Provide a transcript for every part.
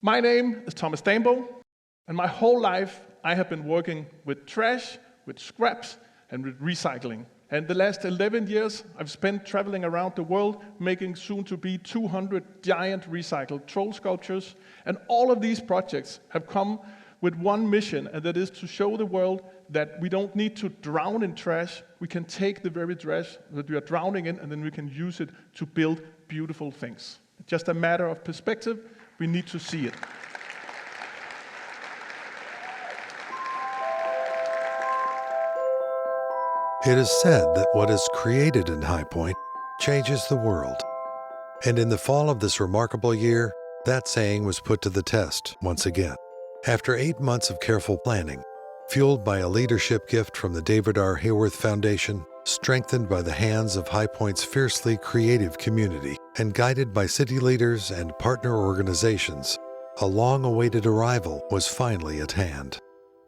My name is Thomas Dambo, and my whole life I have been working with trash, with scraps, and with recycling. And the last 11 years I've spent traveling around the world making soon to be 200 giant recycled troll sculptures. And all of these projects have come with one mission, and that is to show the world that we don't need to drown in trash. We can take the very trash that we are drowning in, and then we can use it to build beautiful things. It's just a matter of perspective. We need to see it. It is said that what is created in High Point changes the world. And in the fall of this remarkable year, that saying was put to the test once again. After 8 months of careful planning, fueled by a leadership gift from the David R. Hayworth Foundation, strengthened by the hands of High Point's fiercely creative community, and guided by city leaders and partner organizations, a long-awaited arrival was finally at hand.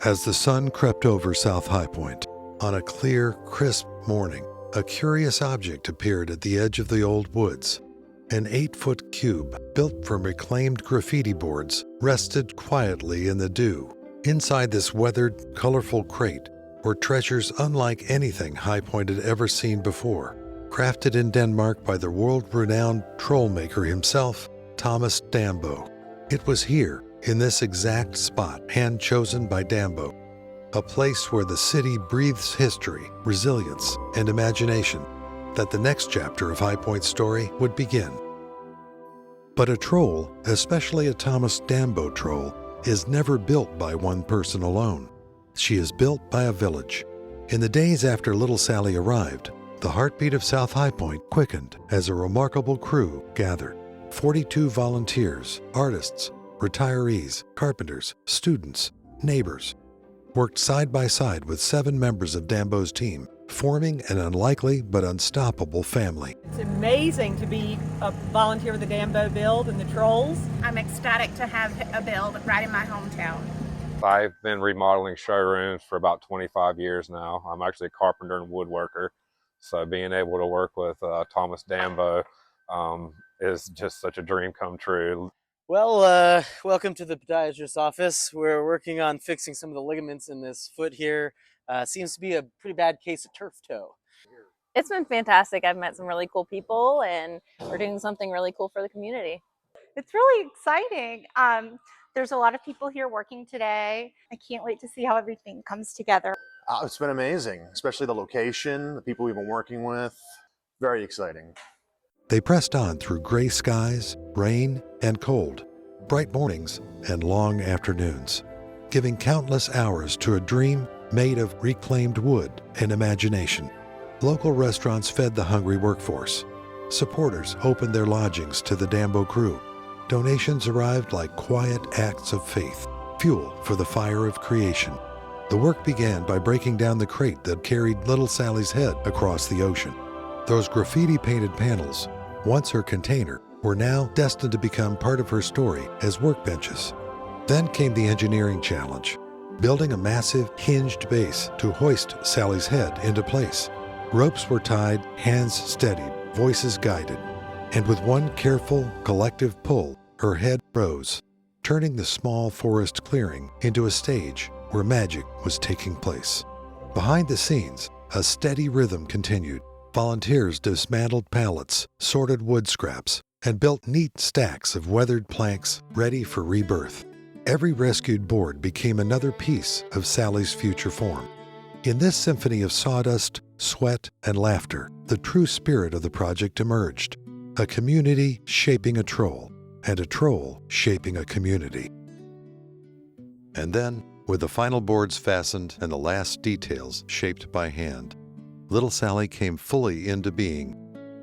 As the sun crept over South High Point, on a clear, crisp morning, a curious object appeared at the edge of the old woods. An 8-foot cube, built from reclaimed graffiti boards, rested quietly in the dew. Inside this weathered, colorful crate were treasures unlike anything High Point had ever seen before. Crafted in Denmark by the world-renowned troll maker himself, Thomas Dambo. It was here, in this exact spot, hand-chosen by Dambo, a place where the city breathes history, resilience, and imagination, that the next chapter of High Point's story would begin. But a troll, especially a Thomas Dambo troll, is never built by one person alone. She is built by a village. In the days after little Sally arrived, the heartbeat of South High Point quickened as a remarkable crew gathered. 42 volunteers, artists, retirees, carpenters, students, neighbors, worked side by side with 7 members of Dambo's team, forming an unlikely but unstoppable family. It's amazing to be a volunteer with the Dambo Build and the Trolls. I'm ecstatic to have a build right in my hometown. I've been remodeling showrooms for about 25 years now. I'm actually a carpenter and woodworker, so being able to work with Thomas Dambo is just such a dream come true. Well, welcome to the podiatrist's office. We're working on fixing some of the ligaments in this foot here. Seems to be a pretty bad case of turf toe. It's been fantastic. I've met some really cool people, and we're doing something really cool for the community. It's really exciting. There's a lot of people here working today. I can't wait to see how everything comes together. It's been amazing, especially the location, the people we've been working with. Very exciting. They pressed on through gray skies, rain, and cold, bright mornings, and long afternoons, giving countless hours to a dream made of reclaimed wood and imagination. Local restaurants fed the hungry workforce. Supporters opened their lodgings to the Dambo crew. Donations arrived like quiet acts of faith, fuel for the fire of creation. The work began by breaking down the crate that carried little Sally's head across the ocean. Those graffiti-painted panels, once her container, were now destined to become part of her story as workbenches. Then came the engineering challenge, building a massive hinged base to hoist Sally's head into place. Ropes were tied, hands steadied, voices guided, and with one careful, collective pull, her head rose, turning the small forest clearing into a stage where magic was taking place. Behind the scenes, a steady rhythm continued. Volunteers dismantled pallets, sorted wood scraps, and built neat stacks of weathered planks ready for rebirth. Every rescued board became another piece of Sally's future form. In this symphony of sawdust, sweat, and laughter, the true spirit of the project emerged. A community shaping a troll, and a troll shaping a community. And then, with the final boards fastened and the last details shaped by hand, little Sally came fully into being.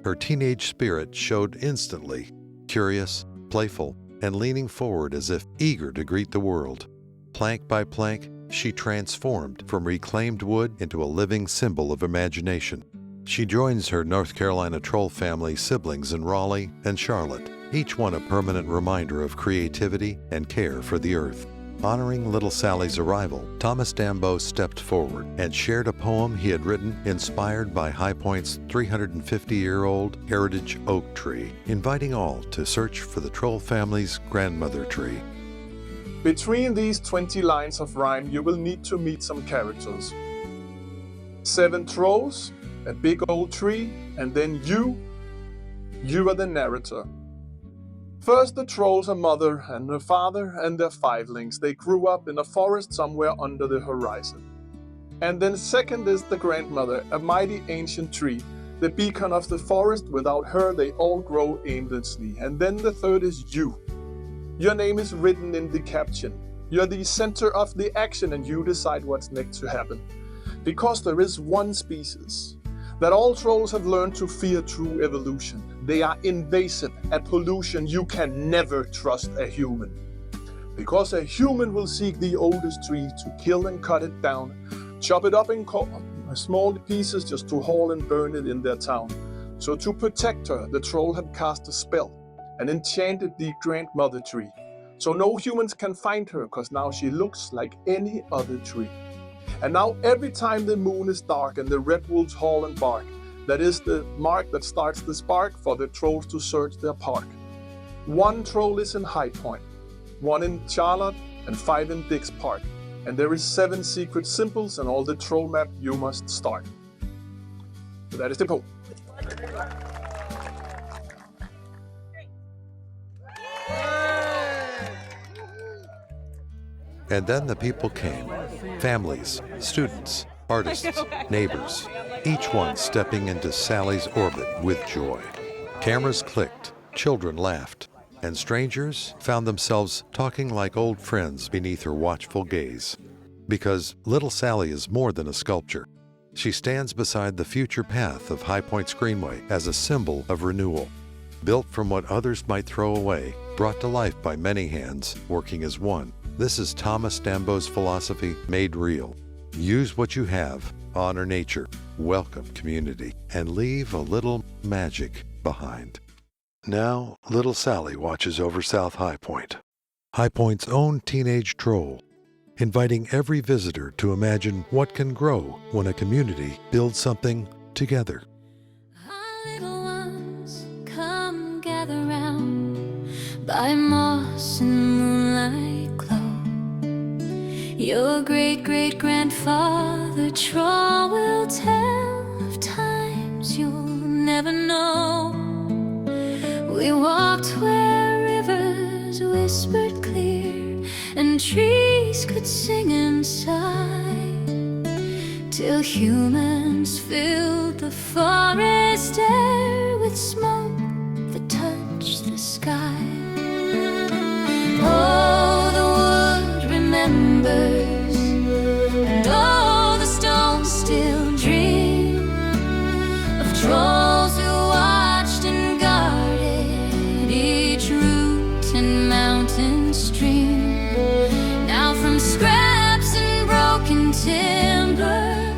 Her teenage spirit showed instantly, curious, playful, and leaning forward as if eager to greet the world. Plank by plank, she transformed from reclaimed wood into a living symbol of imagination. She joins her North Carolina troll family siblings in Raleigh and Charlotte, each one a permanent reminder of creativity and care for the earth. Honoring little Sally's arrival, Thomas Dambo stepped forward and shared a poem he had written inspired by High Point's 350-year-old heritage oak tree, inviting all to search for the troll family's grandmother tree. Between these 20 lines of rhyme, you will need to meet some characters. 7 trolls, a big old tree, and then you are the narrator. First, the trolls, a mother and her father and their 5 They grew up in a forest somewhere under the horizon. And then second is the grandmother, a mighty ancient tree, the beacon of the forest. Without her, they all grow aimlessly. And then the third is you. Your name is written in the caption. You're the center of the action and you decide what's next to happen. Because there is one species that all trolls have learned to fear through evolution. They are invasive at pollution. You can never trust a human. Because a human will seek the oldest tree to kill and cut it down, chop it up in small pieces just to haul and burn it in their town. So to protect her, the troll had cast a spell and enchanted the grandmother tree. So no humans can find her, because now she looks like any other tree. And now every time the moon is dark and the red wolves haul and bark, that is the mark that starts the spark for the trolls to search their park. 1 troll is in High Point, 1 in Charlotte, and 5 in Dix Park. And there is 7 secret symbols and all the troll map you must start. Så that is the poem. And then the people came. Families, students, artists, neighbors, each one stepping into Sally's orbit with joy. Cameras clicked, children laughed, and strangers found themselves talking like old friends beneath her watchful gaze. Because little Sally is more than a sculpture. She stands beside the future path of High Point Greenway as a symbol of renewal. Built from what others might throw away, brought to life by many hands, working as one. This is Thomas Dambo's philosophy made real. Use what you have, honor nature, welcome community, and leave a little magic behind. Now, little Sally watches over South High Point, High Point's own teenage troll, inviting every visitor to imagine what can grow when a community builds something together. Our little ones, come gather round by moss and moonlight glow. Your great-great-grandfather troll will tell of times you'll never know. We walked where rivers whispered clear and trees could sing inside, till humans filled the forest air with smoke that touched the sky. Oh, the wood remembers, and oh, the stones still dream of trolls who watched and guarded each root and mountain stream. Now from scraps and broken timber,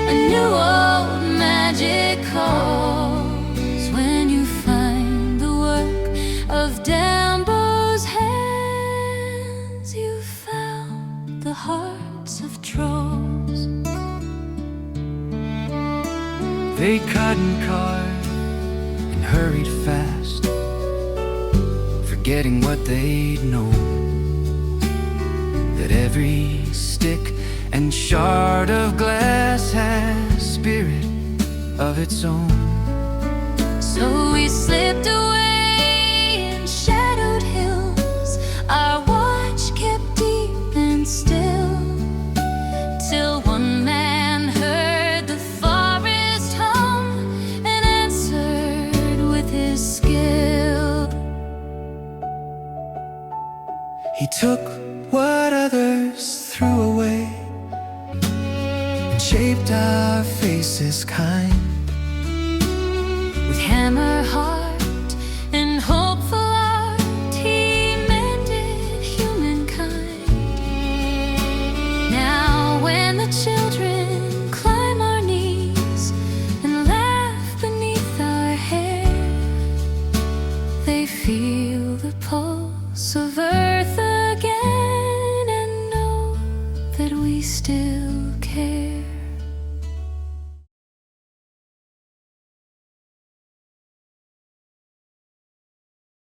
a new old magic calls. When you find the work of Dambo's hands, you found the hearts of trolls. They cut and carved and hurried fast, forgetting what they'd known, that every stick and shard of glass has spirit of its own. So we slipped away in shadowed hills, our watch kept deep and still, till one man heard the forest hum and answered with his skill. He took what others threw away and shaped our faces kind. With hammer heart and hopeful art, he mended humankind. Now when the children climb our knees and laugh beneath our hair, they feel the pulse of earth again and know that we still care.